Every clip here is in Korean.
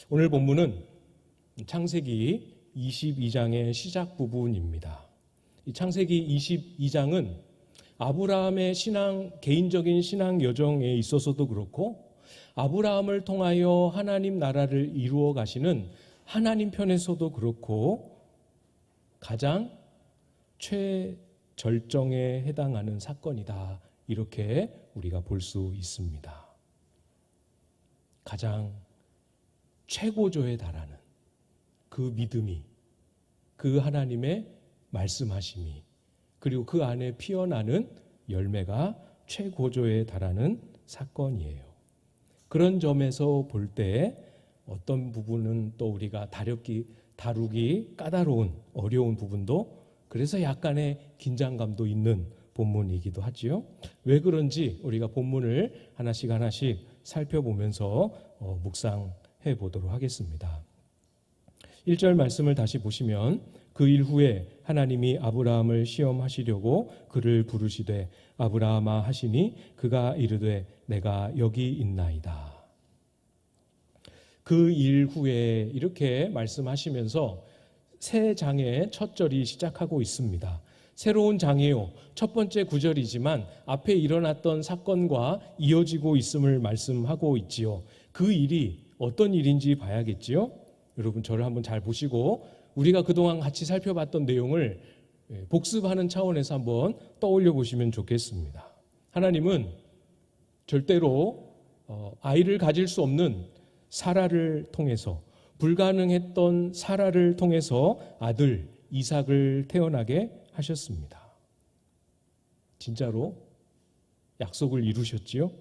오늘 본문은 창세기 22장의 시작 부분입니다. 이 창세기 22장은 아브라함의 개인적인 신앙 여정에 있어서도 그렇고 아브라함을 통하여 하나님 나라를 이루어 가시는 하나님 편에서도 그렇고 가장 최절정에 해당하는 사건이다. 이렇게 우리가 볼 수 있습니다. 가장 최고조에 달하는 그 믿음이, 그 하나님의 말씀하심이, 그리고 그 안에 피어나는 열매가 최고조에 달하는 사건이에요. 그런 점에서 볼 때 어떤 부분은 또 우리가 다루기 까다로운 어려운 부분도, 그래서 약간의 긴장감도 있는 본문이기도 하지요. 왜 그런지 우리가 본문을 하나씩 살펴보면서 묵상해 보도록 하겠습니다. 1절 말씀을 다시 보시면 그 일 후에 하나님이 아브라함을 시험하시려고 그를 부르시되 아브라함아 하시니 그가 이르되 내가 여기 있나이다. 그 일 후에 이렇게 말씀하시면서 새 장의 첫 절이 시작하고 있습니다. 새로운 장이요. 첫 번째 구절이지만 앞에 일어났던 사건과 이어지고 있음을 말씀하고 있지요. 그 일이 어떤 일인지 봐야겠지요. 여러분 저를 한번 잘 보시고 우리가 그동안 같이 살펴봤던 내용을 복습하는 차원에서 한번 떠올려 보시면 좋겠습니다. 하나님은 절대로 아이를 가질 수 없는 사라를 통해서, 불가능했던 사라를 통해서 아들 이삭을 태어나게 하셨습니다. 진짜로 약속을 이루셨지요?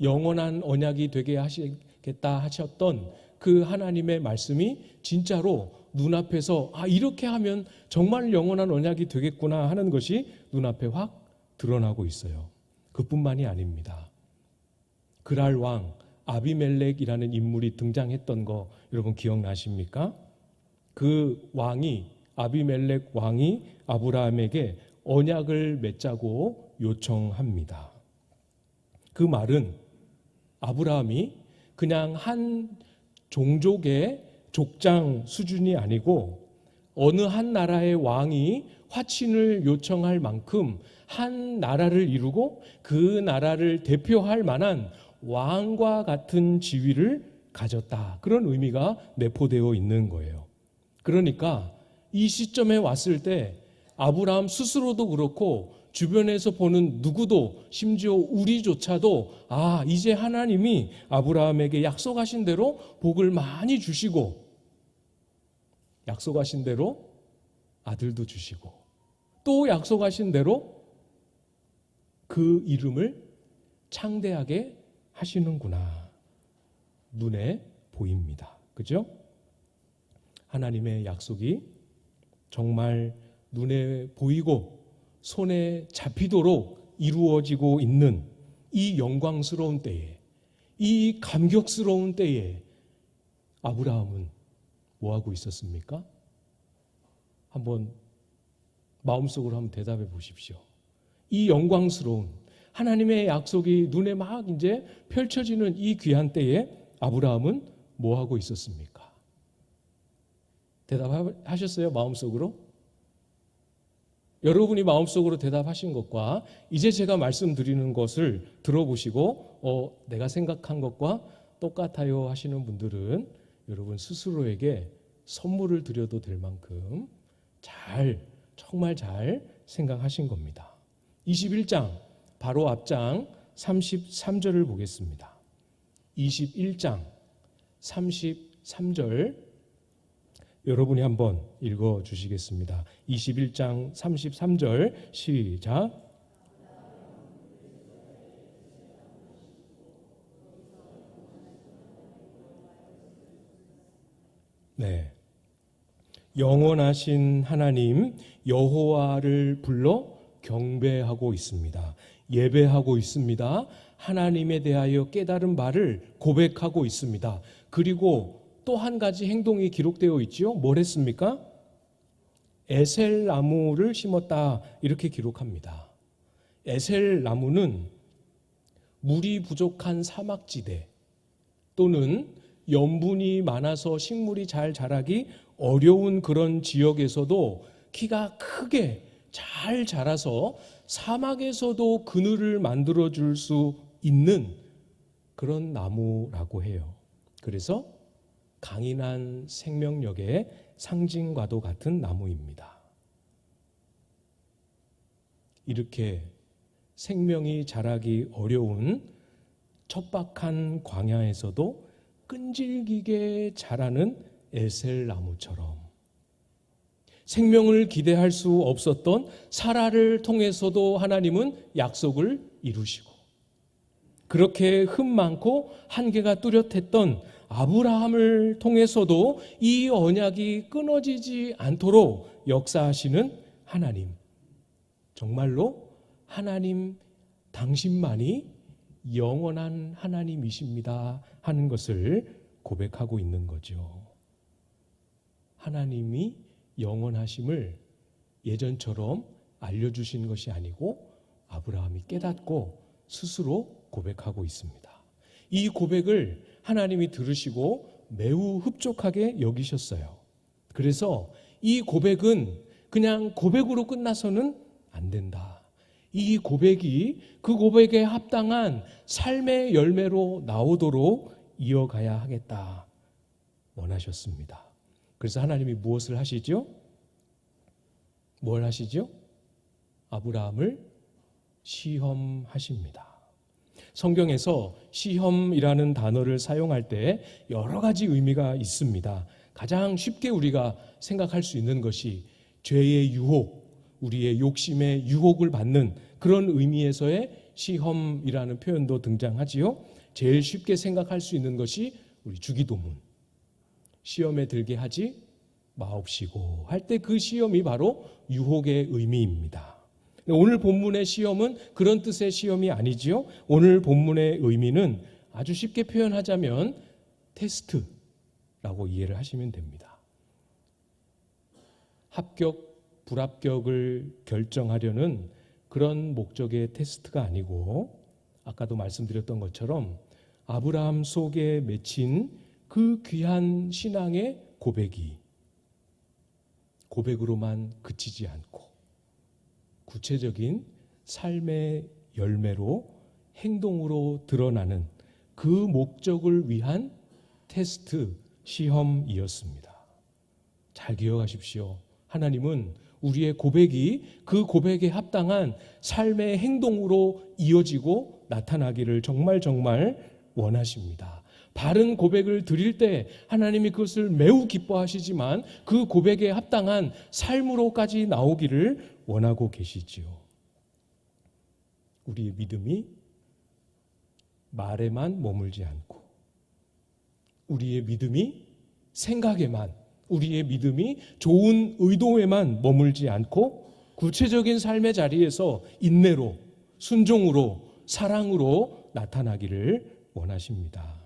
영원한 언약이 되게 하시겠다 하셨던 그 하나님의 말씀이 진짜로 눈앞에서 이렇게 하면 정말 영원한 언약이 되겠구나 하는 것이 눈앞에 확 드러나고 있어요. 그뿐만이 아닙니다. 그랄 왕 아비멜렉이라는 인물이 등장했던 거 여러분 기억나십니까? 그 아비멜렉 왕이 아브라함에게 언약을 맺자고 요청합니다. 그 말은 아브라함이 그냥 한 종족의 족장 수준이 아니고 어느 한 나라의 왕이 화친을 요청할 만큼 한 나라를 이루고 그 나라를 대표할 만한 왕과 같은 지위를 가졌다. 그런 의미가 내포되어 있는 거예요. 그러니까 이 시점에 왔을 때 아브라함 스스로도 그렇고 주변에서 보는 누구도, 심지어 우리조차도 이제 하나님이 아브라함에게 약속하신 대로 복을 많이 주시고 약속하신 대로 아들도 주시고 또 약속하신 대로 그 이름을 창대하게 하시는구나 눈에 보입니다. 그죠? 하나님의 약속이 정말 눈에 보이고 손에 잡히도록 이루어지고 있는 이 영광스러운 때에, 이 감격스러운 때에 아브라함은 뭐하고 있었습니까? 한번 마음속으로 한번 대답해 보십시오. 이 영광스러운 하나님의 약속이 눈에 막 이제 펼쳐지는 이 귀한 때에 아브라함은 뭐하고 있었습니까? 대답하셨어요? 마음속으로? 여러분이 마음속으로 대답하신 것과 이제 제가 말씀드리는 것을 들어보시고 내가 생각한 것과 똑같아요 하시는 분들은 여러분 스스로에게 선물을 드려도 될 만큼 정말 잘 생각하신 겁니다. 21장 바로 앞장 33절을 보겠습니다. 21장 33절 여러분이 한번 읽어주시겠습니다. 21장 33절 시작. 네, 영원하신 하나님 여호와를 불러 경배하고 있습니다. 예배하고 있습니다. 하나님에 대하여 깨달은 바를 고백하고 있습니다. 그리고 또 한 가지 행동이 기록되어 있지요. 뭘 했습니까? 에셀 나무를 심었다 이렇게 기록합니다. 에셀 나무는 물이 부족한 사막지대 또는 염분이 많아서 식물이 잘 자라기 어려운 그런 지역에서도 키가 크게 잘 자라서 사막에서도 그늘을 만들어 줄 수 있는 그런 나무라고 해요. 그래서 강인한 생명력의 상징과도 같은 나무입니다. 이렇게 생명이 자라기 어려운 척박한 광야에서도 끈질기게 자라는 에셀 나무처럼 생명을 기대할 수 없었던 사라를 통해서도 하나님은 약속을 이루시고, 그렇게 흠 많고 한계가 뚜렷했던 아브라함을 통해서도 이 언약이 끊어지지 않도록 역사하시는 하나님, 정말로 하나님 당신만이 영원한 하나님이십니다 하는 것을 고백하고 있는 거죠. 하나님이 영원하심을 예전처럼 알려주신 것이 아니고 아브라함이 깨닫고 스스로 고백하고 있습니다. 이 고백을 하나님이 들으시고 매우 흡족하게 여기셨어요. 그래서 이 고백은 그냥 고백으로 끝나서는 안 된다. 이 고백이 그 고백에 합당한 삶의 열매로 나오도록 이어가야 하겠다 원하셨습니다. 그래서 하나님이 무엇을 하시죠? 뭘 하시죠? 아브라함을 시험하십니다. 성경에서 시험이라는 단어를 사용할 때 여러 가지 의미가 있습니다. 가장 쉽게 우리가 생각할 수 있는 것이 죄의 유혹, 우리의 욕심의 유혹을 받는 그런 의미에서의 시험이라는 표현도 등장하지요. 제일 쉽게 생각할 수 있는 것이 우리 주기도문, 시험에 들게 하지 마옵시고 할 때 그 시험이 바로 유혹의 의미입니다. 오늘 본문의 시험은 그런 뜻의 시험이 아니지요. 오늘 본문의 의미는 아주 쉽게 표현하자면 테스트라고 이해를 하시면 됩니다. 합격, 불합격을 결정하려는 그런 목적의 테스트가 아니고, 아까도 말씀드렸던 것처럼 아브라함 속에 맺힌 그 귀한 신앙의 고백이 고백으로만 그치지 않고 구체적인 삶의 열매로 행동으로 드러나는 그 목적을 위한 테스트, 시험이었습니다. 잘 기억하십시오. 하나님은 우리의 고백이 그 고백에 합당한 삶의 행동으로 이어지고 나타나기를 정말 원하십니다. 바른 고백을 드릴 때 하나님이 그것을 매우 기뻐하시지만 그 고백에 합당한 삶으로까지 나오기를 원하고 계시지요. 우리의 믿음이 말에만 머물지 않고, 우리의 믿음이 생각에만, 우리의 믿음이 좋은 의도에만 머물지 않고 구체적인 삶의 자리에서 인내로, 순종으로, 사랑으로 나타나기를 원하십니다.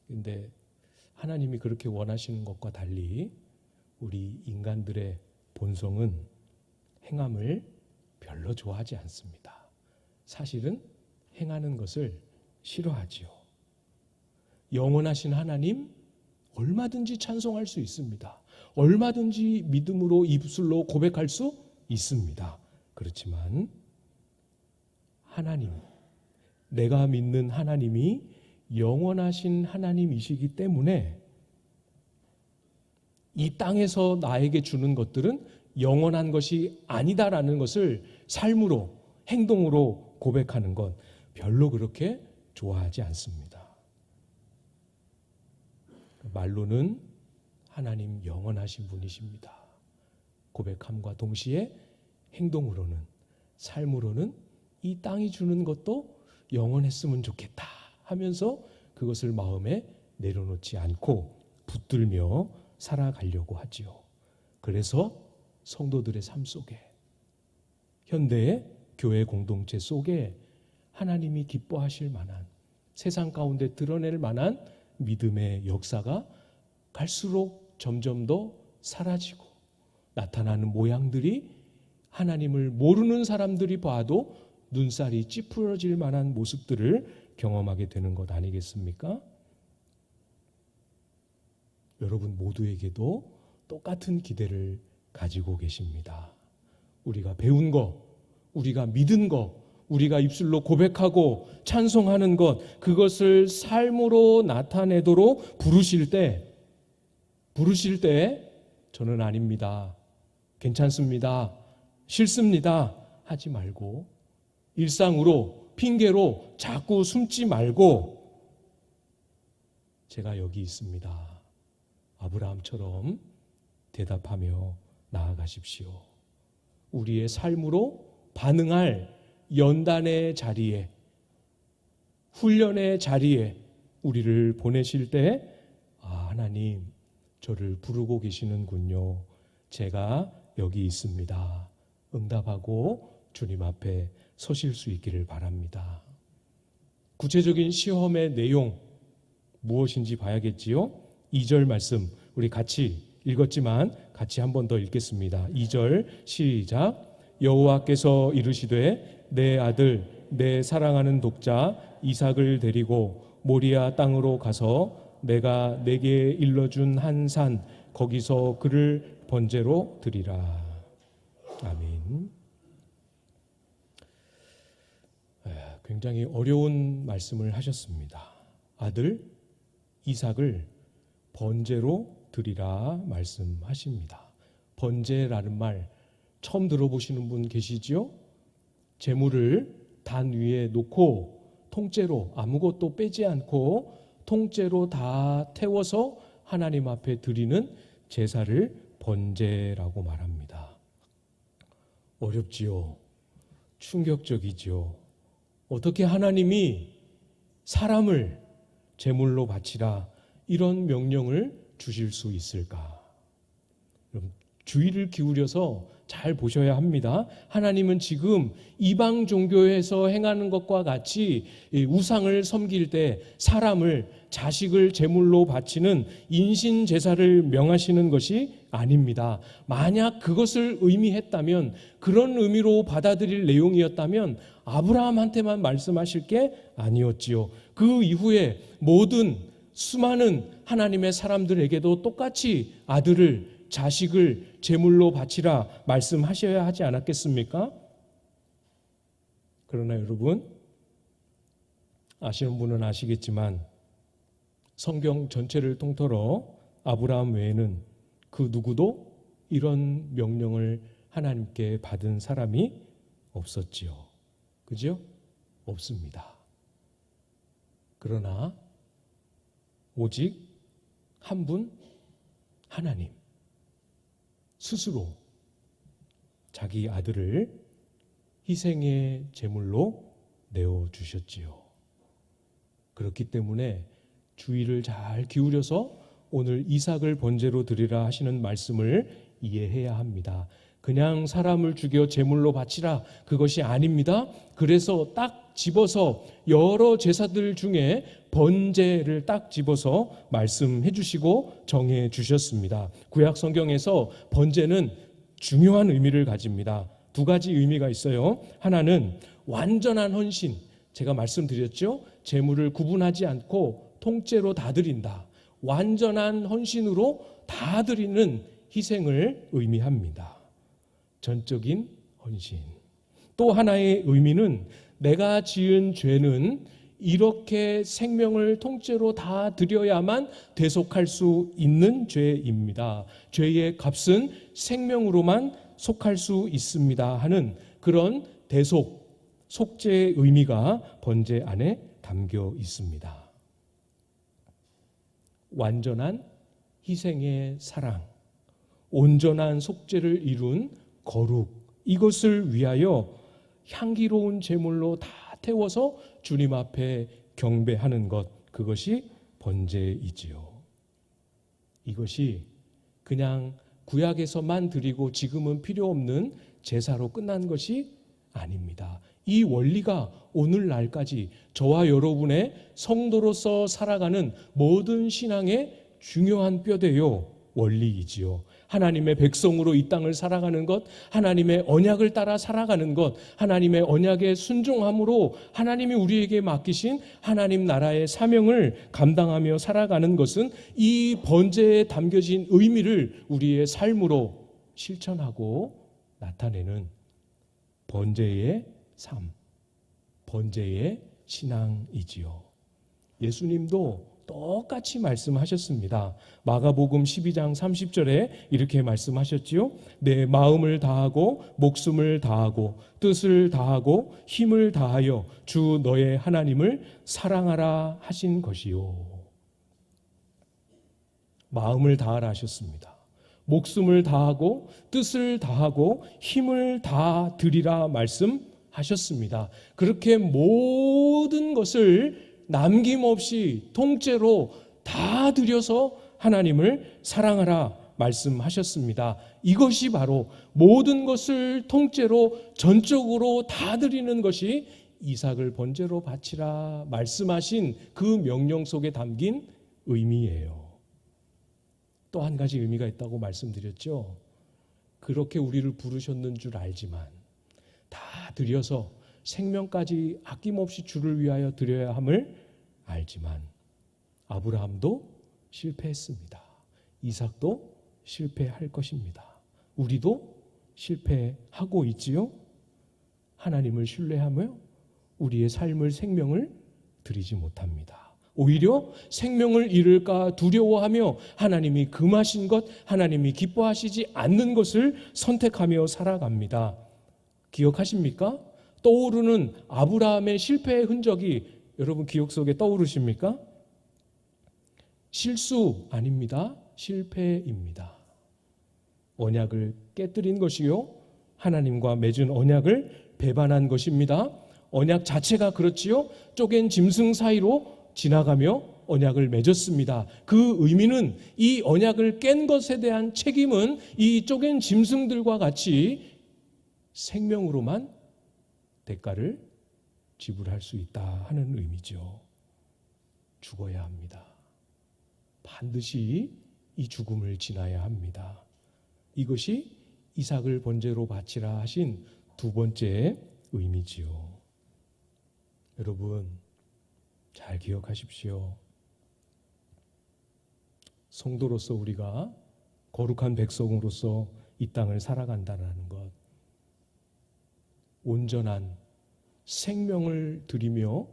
그런데 하나님이 그렇게 원하시는 것과 달리 우리 인간들의 본성은 행함을 별로 좋아하지 않습니다. 사실은 행하는 것을 싫어하지요. 영원하신 하나님 얼마든지 찬송할 수 있습니다. 얼마든지 믿음으로 입술로 고백할 수 있습니다. 그렇지만 하나님, 내가 믿는 하나님이 영원하신 하나님이시기 때문에 이 땅에서 나에게 주는 것들은 영원한 것이 아니다라는 것을 삶으로, 행동으로 고백하는 것 별로 그렇게 좋아하지 않습니다. 말로는 하나님 영원하신 분이십니다. 고백함과 동시에 행동으로는, 삶으로는 이 땅이 주는 것도 영원했으면 좋겠다 하면서 그것을 마음에 내려놓지 않고 붙들며 살아가려고 하지요. 그래서 성도들의 삶 속에, 현대의 교회 공동체 속에 하나님이 기뻐하실 만한, 세상 가운데 드러낼 만한 믿음의 역사가 갈수록 점점 더 사라지고 나타나는 모양들이 하나님을 모르는 사람들이 봐도 눈살이 찌푸려질 만한 모습들을 경험하게 되는 것 아니겠습니까? 여러분 모두에게도 똑같은 기대를 가지고 계십니다. 우리가 배운 것, 우리가 믿은 것, 우리가 입술로 고백하고 찬송하는 것, 그것을 삶으로 나타내도록 부르실 때 저는 아닙니다, 괜찮습니다, 싫습니다 하지 말고, 일상으로 핑계로 자꾸 숨지 말고 제가 여기 있습니다, 아브라함처럼 대답하며 나아가십시오. 우리의 삶으로 반응할 연단의 자리에, 훈련의 자리에 우리를 보내실 때, 하나님 저를 부르고 계시는군요, 제가 여기 있습니다, 응답하고 주님 앞에 서실 수 있기를 바랍니다. 구체적인 시험의 내용 무엇인지 봐야겠지요. 2절 말씀 우리 같이 읽었지만 같이 한 번 더 읽겠습니다. 2절 시작. 여호와께서 이르시되 내 아들 내 사랑하는 독자 이삭을 데리고 모리아 땅으로 가서 내가 내게 일러준 한 산 거기서 그를 번제로 드리라. 아멘. 굉장히 어려운 말씀을 하셨습니다. 아들 이삭을 번제로 드리라 말씀하십니다. 번제라는 말 처음 들어보시는 분 계시지요? 제물을 단 위에 놓고 통째로 아무것도 빼지 않고 통째로 다 태워서 하나님 앞에 드리는 제사를 번제라고 말합니다. 어렵지요? 충격적이지요? 어떻게 하나님이 사람을 제물로 바치라 이런 명령을 주실 수 있을까? 주의를 기울여서 잘 보셔야 합니다. 하나님은 지금 이방 종교에서 행하는 것과 같이 우상을 섬길 때 사람을, 자식을 제물로 바치는 인신 제사를 명하시는 것이 아닙니다. 만약 그것을 의미했다면, 그런 의미로 받아들일 내용이었다면 아브라함한테만 말씀하실 게 아니었지요. 그 이후에 모든 수많은 하나님의 사람들에게도 똑같이 아들을, 자식을 제물로 바치라 말씀하셔야 하지 않았겠습니까? 그러나 여러분, 아시는 분은 아시겠지만 성경 전체를 통틀어 아브라함 외에는 그 누구도 이런 명령을 하나님께 받은 사람이 없었지요. 그죠? 없습니다. 그러나 오직 한 분, 하나님 스스로 자기 아들을 희생의 제물로 내어주셨지요. 그렇기 때문에 주의를 잘 기울여서 오늘 이삭을 번제로 드리라 하시는 말씀을 이해해야 합니다. 그냥 사람을 죽여 제물로 바치라, 그것이 아닙니다. 그래서 딱 집어서 여러 제사들 중에 번제를 딱 집어서 말씀해 주시고 정해 주셨습니다. 구약 성경에서 번제는 중요한 의미를 가집니다. 두 가지 의미가 있어요. 하나는 완전한 헌신, 제가 말씀드렸죠. 제물을 구분하지 않고 통째로 다 드린다. 완전한 헌신으로 다 드리는 희생을 의미합니다. 전적인 헌신. 또 하나의 의미는 내가 지은 죄는 이렇게 생명을 통째로 다 드려야만 대속할 수 있는 죄입니다. 죄의 값은 생명으로만 속할 수 있습니다 하는 그런 대속, 속죄의 의미가 번제 안에 담겨 있습니다. 완전한 희생의 사랑, 온전한 속죄를 이룬 거룩, 이것을 위하여 향기로운 제물로 다 태워서 주님 앞에 경배하는 것, 그것이 번제이지요. 이것이 그냥 구약에서만 드리고 지금은 필요 없는 제사로 끝난 것이 아닙니다. 이 원리가 오늘날까지 저와 여러분의 성도로서 살아가는 모든 신앙의 중요한 뼈대요 원리이지요. 하나님의 백성으로 이 땅을 살아가는 것, 하나님의 언약을 따라 살아가는 것, 하나님의 언약에 순종함으로 하나님이 우리에게 맡기신 하나님 나라의 사명을 감당하며 살아가는 것은 이 번제에 담겨진 의미를 우리의 삶으로 실천하고 나타내는 번제의 삶, 번제의 신앙이지요. 예수님도 똑같이 말씀하셨습니다. 마가복음 12장 30절에 이렇게 말씀하셨지요. 내 마음을 다하고 목숨을 다하고 뜻을 다하고 힘을 다하여 주 너의 하나님을 사랑하라 하신 것이요. 마음을 다하라 하셨습니다. 목숨을 다하고 뜻을 다하고 힘을 다 드리라 말씀하셨습니다. 그렇게 모든 것을 남김없이 통째로 다 드려서 하나님을 사랑하라 말씀하셨습니다. 이것이 바로 모든 것을 통째로 전적으로 다 드리는 것이 이삭을 번제로 바치라 말씀하신 그 명령 속에 담긴 의미예요. 또 한 가지 의미가 있다고 말씀드렸죠. 그렇게 우리를 부르셨는 줄 알지만 다 드려서 생명까지 아낌없이 주를 위하여 드려야 함을 알지만 아브라함도 실패했습니다. 이삭도 실패할 것입니다. 우리도 실패하고 있지요. 하나님을 신뢰하며 우리의 삶을 생명을 드리지 못합니다. 오히려 생명을 잃을까 두려워하며 하나님이 금하신 것, 하나님이 기뻐하시지 않는 것을 선택하며 살아갑니다. 기억하십니까? 떠오르는 아브라함의 실패의 흔적이 여러분 기억 속에 떠오르십니까? 실수 아닙니다. 실패입니다. 언약을 깨뜨린 것이요, 하나님과 맺은 언약을 배반한 것입니다. 언약 자체가 그렇지요. 쪼갠 짐승 사이로 지나가며 언약을 맺었습니다. 그 의미는 이 언약을 깬 것에 대한 책임은 이 쪼갠 짐승들과 같이 생명으로만 대가를 지불할 수 있다 하는 의미죠. 죽어야 합니다. 반드시 이 죽음을 지나야 합니다. 이것이 이삭을 번제로 바치라 하신 두 번째 의미지요. 여러분 잘 기억하십시오. 성도로서 우리가 거룩한 백성으로서 이 땅을 살아간다는 것, 온전한 생명을 드리며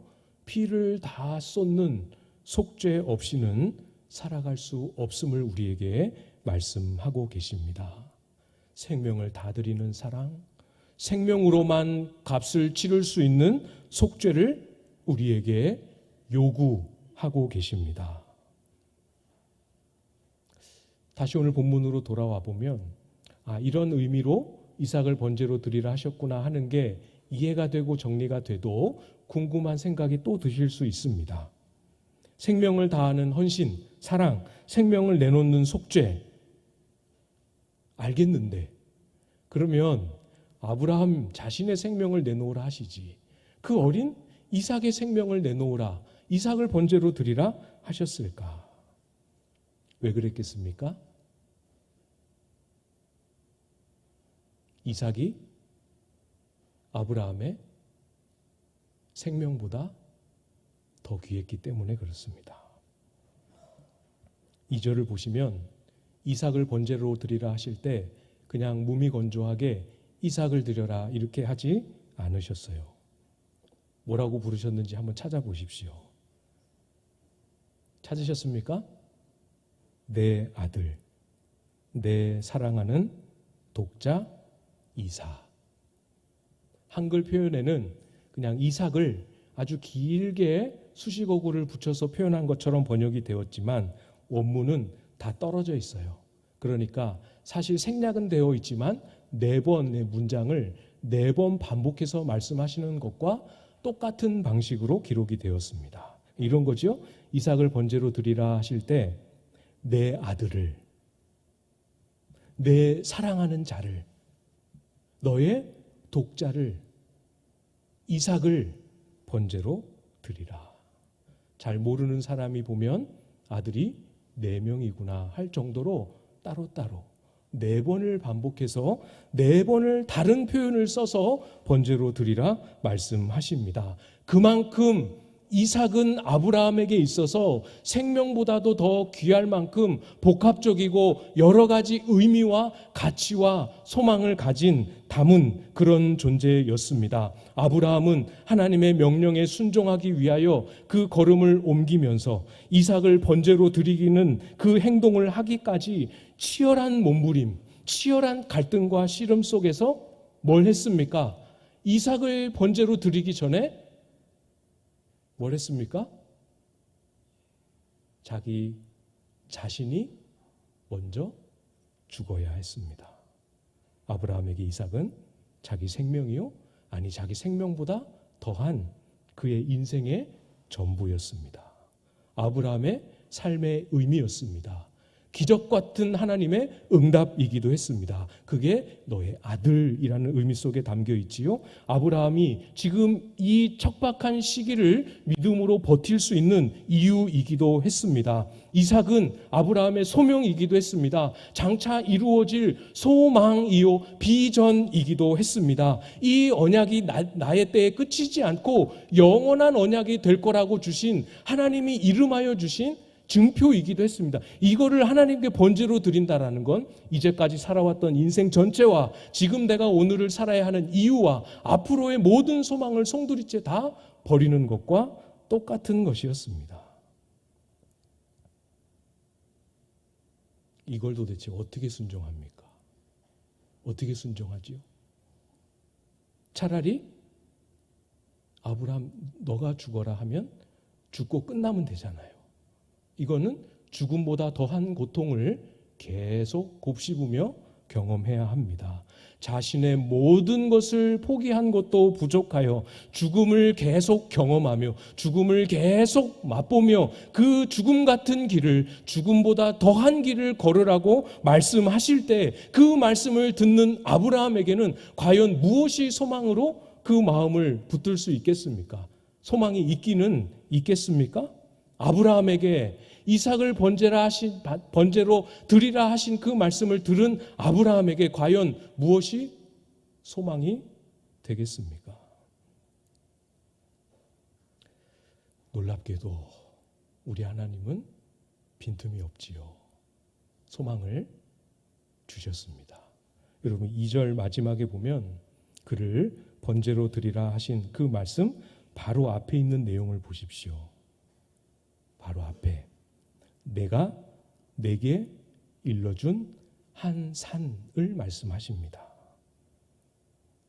피를 다 쏟는 속죄 없이는 살아갈 수 없음을 우리에게 말씀하고 계십니다. 생명을 다 드리는 사랑, 생명으로만 값을 치를 수 있는 속죄를 우리에게 요구하고 계십니다. 다시 오늘 본문으로 돌아와 보면 이런 의미로 이삭을 번제로 드리라 하셨구나 하는 게 이해가 되고 정리가 돼도 궁금한 생각이 또 드실 수 있습니다. 생명을 다하는 헌신, 사랑, 생명을 내놓는 속죄 알겠는데 그러면 아브라함 자신의 생명을 내놓으라 하시지 그 어린 이삭의 생명을 내놓으라, 이삭을 번제로 드리라 하셨을까? 왜 그랬겠습니까? 이삭이 아브라함의 생명보다 더 귀했기 때문에 그렇습니다. 2절을 보시면 이삭을 번제로 드리라 하실 때 그냥 무미건조하게 이삭을 드려라 이렇게 하지 않으셨어요. 뭐라고 부르셨는지 한번 찾아보십시오. 찾으셨습니까? 내 아들, 내 사랑하는 독자 이삭. 한글 표현에는 그냥 이삭을 아주 길게 수식어구를 붙여서 표현한 것처럼 번역이 되었지만 원문은 다 떨어져 있어요. 그러니까 사실 생략은 되어 있지만 4번의 문장을 4번 반복해서 말씀하시는 것과 똑같은 방식으로 기록이 되었습니다. 이런 거죠. 이삭을 번제로 드리라 하실 때 내 아들을, 내 사랑하는 자를, 너의 독자를, 이삭을 번제로 드리라. 잘 모르는 사람이 보면 아들이 4명이구나 할 정도로 따로따로 4번을 반복해서 4번을 다른 표현을 써서 번제로 드리라 말씀하십니다. 그만큼 이삭은 아브라함에게 있어서 생명보다도 더 귀할 만큼 복합적이고 여러 가지 의미와 가치와 소망을 담은 그런 존재였습니다. 아브라함은 하나님의 명령에 순종하기 위하여 그 걸음을 옮기면서 이삭을 번제로 드리기는 그 행동을 하기까지 치열한 몸부림, 치열한 갈등과 씨름 속에서 뭘 했습니까? 이삭을 번제로 드리기 전에 뭘 했습니까? 자기 자신이 먼저 죽어야 했습니다. 아브라함에게 이삭은 자기 생명이요? 아니, 자기 생명보다 더한 그의 인생의 전부였습니다. 아브라함의 삶의 의미였습니다. 기적 같은 하나님의 응답이기도 했습니다. 그게 너의 아들이라는 의미 속에 담겨 있지요. 아브라함이 지금 이 척박한 시기를 믿음으로 버틸 수 있는 이유이기도 했습니다. 이삭은 아브라함의 소명이기도 했습니다. 장차 이루어질 소망이요 비전이기도 했습니다. 이 언약이 나의 때에 끝이지 않고 영원한 언약이 될 거라고 주신, 하나님이 이름하여 주신 증표이기도 했습니다. 이거를 하나님께 번제로 드린다라는 건 이제까지 살아왔던 인생 전체와 지금 내가 오늘을 살아야 하는 이유와 앞으로의 모든 소망을 송두리째 다 버리는 것과 똑같은 것이었습니다. 이걸 도대체 어떻게 순종합니까? 어떻게 순종하지요? 차라리 아브라함 너가 죽어라 하면 죽고 끝나면 되잖아요. 이거는 죽음보다 더한 고통을 계속 곱씹으며 경험해야 합니다. 자신의 모든 것을 포기한 것도 부족하여 죽음을 계속 경험하며 죽음을 계속 맛보며 그 죽음 같은 길을, 죽음보다 더한 길을 걸으라고 말씀하실 때 그 말씀을 듣는 아브라함에게는 과연 무엇이 소망으로 그 마음을 붙들 수 있겠습니까? 소망이 있기는 있겠습니까? 아브라함에게 이삭을 번제로 드리라 하신 그 말씀을 들은 아브라함에게 과연 무엇이 소망이 되겠습니까? 놀랍게도 우리 하나님은 빈틈이 없지요. 소망을 주셨습니다. 여러분 2절 마지막에 보면 그를 번제로 드리라 하신 그 말씀 바로 앞에 있는 내용을 보십시오. 바로 앞에 내가 내게 일러준 한 산을 말씀하십니다.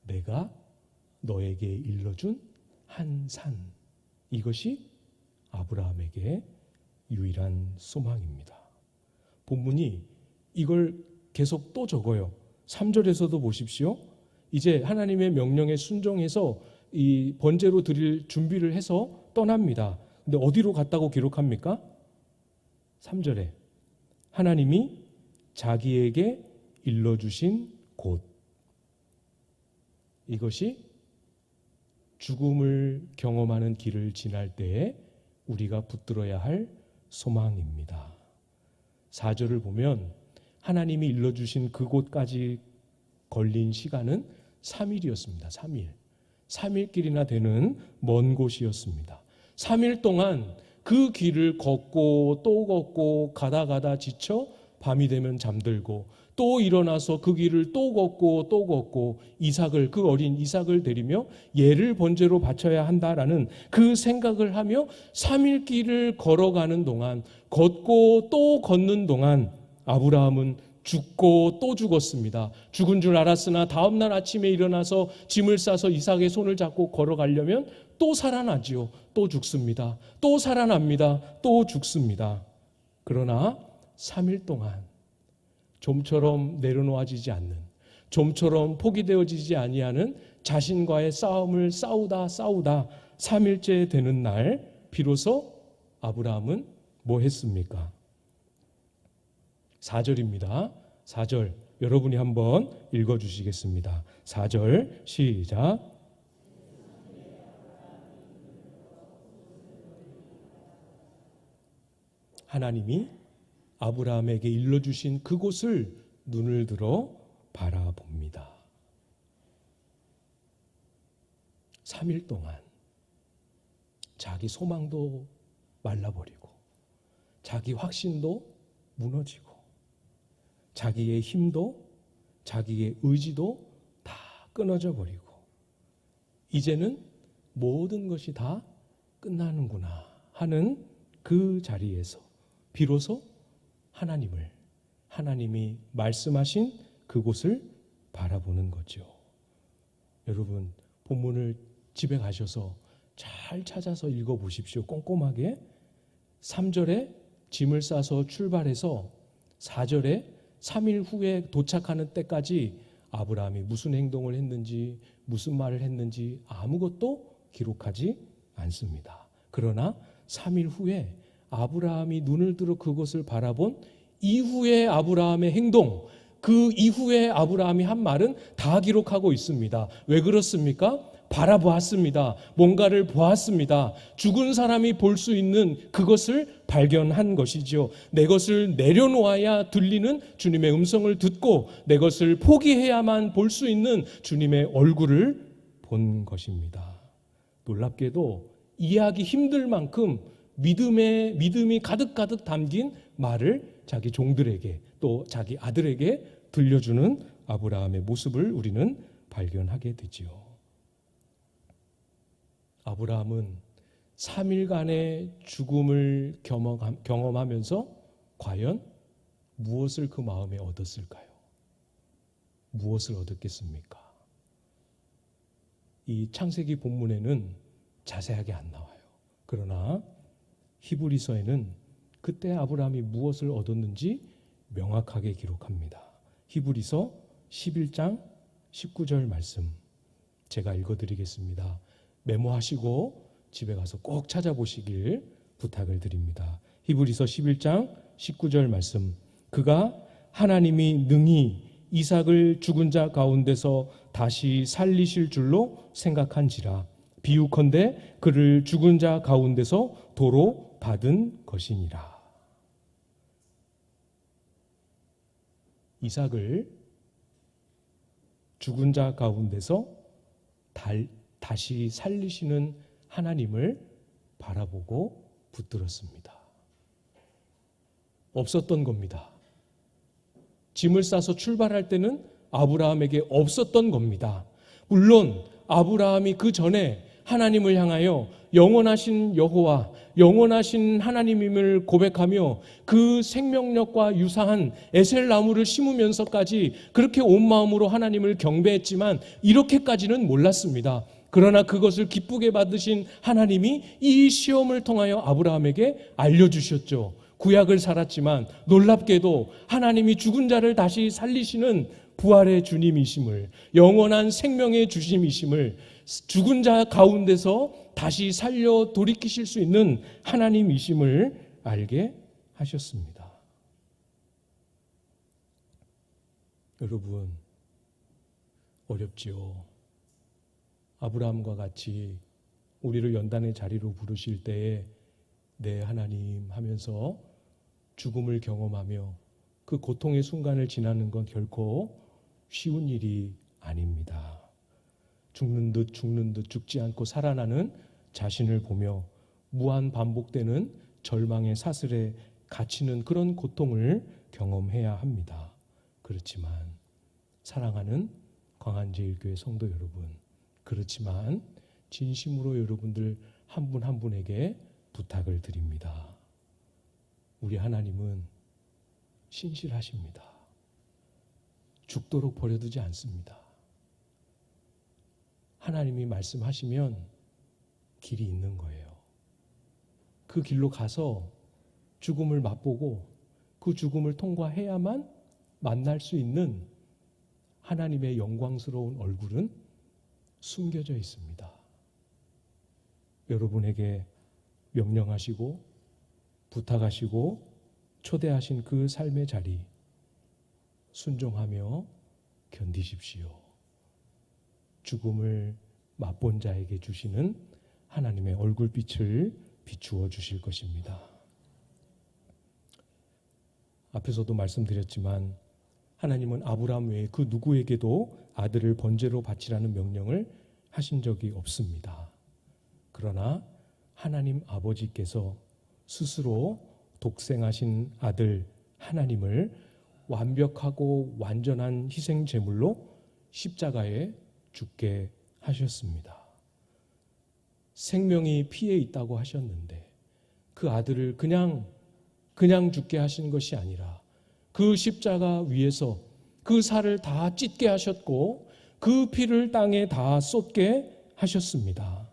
내가 너에게 일러준 한 산, 이것이 아브라함에게 유일한 소망입니다. 본문이 이걸 계속 또 적어요. 3절에서도 보십시오. 이제 하나님의 명령에 순종해서 이 번제로 드릴 준비를 해서 떠납니다. 근데 어디로 갔다고 기록합니까? 3절에 하나님이 자기에게 일러주신 곳, 이것이 죽음을 경험하는 길을 지날 때에 우리가 붙들어야 할 소망입니다. 4절을 보면 하나님이 일러주신 그곳까지 걸린 시간은 3일이었습니다. 3일. 3일길이나 되는 먼 곳이었습니다. 3일 동안 그 길을 걷고 또 걷고 가다 지쳐 밤이 되면 잠들고 또 일어나서 그 길을 또 걷고 이삭을, 그 어린 이삭을 데리며 얘를 번제로 바쳐야 한다라는 그 생각을 하며 3일 길을 걸어가는 동안, 걷고 또 걷는 동안 아브라함은 죽고 또 죽었습니다. 죽은 줄 알았으나 다음날 아침에 일어나서 짐을 싸서 이삭의 손을 잡고 걸어가려면 또 살아나지요. 또 죽습니다. 또 살아납니다. 또 죽습니다. 그러나 3일 동안 좀처럼 내려놓아지지 않는, 좀처럼 포기되어지지 아니하는 자신과의 싸움을 싸우다 3일째 되는 날 비로소 아브라함은 뭐 했습니까? 4절입니다. 4절 여러분이 한번 읽어주시겠습니다. 4절 시작. 하나님이 아브라함에게 일러주신 그곳을 눈을 들어 바라봅니다. 3일 동안 자기 소망도 말라버리고 자기 확신도 무너지고 자기의 힘도 자기의 의지도 다 끊어져 버리고 이제는 모든 것이 다 끝나는구나 하는 그 자리에서 비로소 하나님이 말씀하신 그곳을 바라보는 거죠. 여러분, 본문을 집에 가셔서 잘 찾아서 읽어보십시오. 꼼꼼하게. 3절에 짐을 싸서 출발해서 4절에 3일 후에 도착하는 때까지 아브라함이 무슨 행동을 했는지 무슨 말을 했는지 아무것도 기록하지 않습니다. 그러나 3일 후에 아브라함이 눈을 들어 그것을 바라본 이후의 아브라함의 행동, 그 이후에 아브라함이 한 말은 다 기록하고 있습니다. 왜 그렇습니까? 바라보았습니다. 뭔가를 보았습니다. 죽은 사람이 볼 수 있는 그것을 발견한 것이죠. 내 것을 내려놓아야 들리는 주님의 음성을 듣고 내 것을 포기해야만 볼 수 있는 주님의 얼굴을 본 것입니다. 놀랍게도 이해하기 힘들 만큼 믿음이 가득가득 담긴 말을 자기 종들에게 또 자기 아들에게 들려주는 아브라함의 모습을 우리는 발견하게 되지요. 아브라함은 3일간의 죽음을 경험하면서 과연 무엇을 그 마음에 얻었을까요? 무엇을 얻었겠습니까? 이 창세기 본문에는 자세하게 안 나와요. 그러나 히브리서에는 그때 아브라함이 무엇을 얻었는지 명확하게 기록합니다. 히브리서 11장 19절 말씀 제가 읽어드리겠습니다. 메모하시고 집에 가서 꼭 찾아보시길 부탁을 드립니다. 히브리서 11장 19절 말씀. 그가 하나님이 능히 이삭을 죽은 자 가운데서 다시 살리실 줄로 생각한지라. 비유컨대 그를 죽은 자 가운데서 도로 받은 것이니라. 이삭을 죽은 자 가운데서 다시 살리시는 하나님을 바라보고 붙들었습니다. 없었던 겁니다. 짐을 싸서 출발할 때는 아브라함에게 없었던 겁니다. 물론 아브라함이 그 전에 하나님을 향하여 영원하신 여호와, 영원하신 하나님임을 고백하며 그 생명력과 유사한 에셀나무를 심으면서까지 그렇게 온 마음으로 하나님을 경배했지만 이렇게까지는 몰랐습니다. 그러나 그것을 기쁘게 받으신 하나님이 이 시험을 통하여 아브라함에게 알려주셨죠. 구약을 살았지만 놀랍게도 하나님이 죽은 자를 다시 살리시는 부활의 주님이심을, 영원한 생명의 주심이심을, 죽은 자 가운데서 다시 살려 돌이키실 수 있는 하나님이심을 알게 하셨습니다. 여러분, 어렵지요. 아브라함과 같이 우리를 연단의 자리로 부르실 때에 네 하나님 하면서 죽음을 경험하며 그 고통의 순간을 지나는 건 결코 쉬운 일이 아닙니다. 죽는 듯 죽지 않고 살아나는 자신을 보며 무한 반복되는 절망의 사슬에 갇히는 그런 고통을 경험해야 합니다. 그렇지만 사랑하는 광안제일교회 성도 여러분, 그렇지만 진심으로 여러분들 한 분 한 분에게 부탁을 드립니다. 우리 하나님은 신실하십니다. 죽도록 버려두지 않습니다. 하나님이 말씀하시면 길이 있는 거예요. 그 길로 가서 죽음을 맛보고 그 죽음을 통과해야만 만날 수 있는 하나님의 영광스러운 얼굴은 숨겨져 있습니다. 여러분에게 명령하시고 부탁하시고 초대하신 그 삶의 자리 순종하며 견디십시오. 죽음을 맛본 자에게 주시는 하나님의 얼굴빛을 비추어 주실 것입니다. 앞에서도 말씀드렸지만 하나님은 아브라함 외에 그 누구에게도 아들을 번제로 바치라는 명령을 하신 적이 없습니다. 그러나 하나님 아버지께서 스스로 독생하신 아들 하나님을 완벽하고 완전한 희생 제물로 십자가에 죽게 하셨습니다. 생명이 피에 있다고 하셨는데 그 아들을 그냥 죽게 하신 것이 아니라 그 십자가 위에서 그 살을 다 찢게 하셨고 그 피를 땅에 다 쏟게 하셨습니다.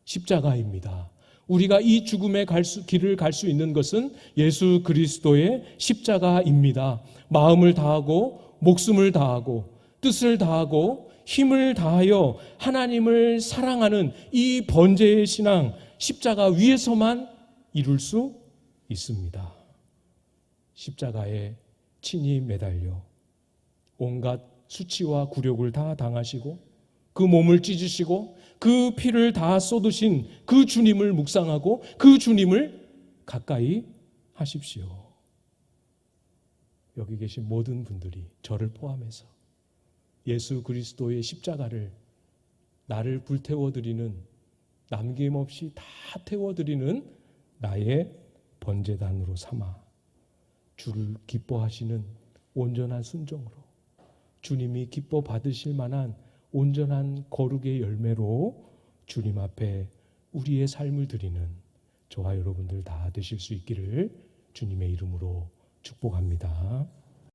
십자가입니다. 우리가 이 죽음의 길을 갈 수 있는 것은 예수 그리스도의 십자가입니다. 마음을 다하고 목숨을 다하고 뜻을 다하고 힘을 다하여 하나님을 사랑하는 이 번제의 신앙, 십자가 위에서만 이룰 수 있습니다. 십자가에 친히 매달려 온갖 수치와 굴욕을 다 당하시고 그 몸을 찢으시고 그 피를 다 쏟으신 그 주님을 묵상하고 그 주님을 가까이 하십시오. 여기 계신 모든 분들이 저를 포함해서 예수 그리스도의 십자가를 나를 불태워드리는, 남김없이 다 태워드리는 나의 번제단으로 삼아 주를 기뻐하시는 온전한 순종으로, 주님이 기뻐 받으실 만한 온전한 거룩의 열매로 주님 앞에 우리의 삶을 드리는 저와 여러분들 다 되실 수 있기를 주님의 이름으로 축복합니다.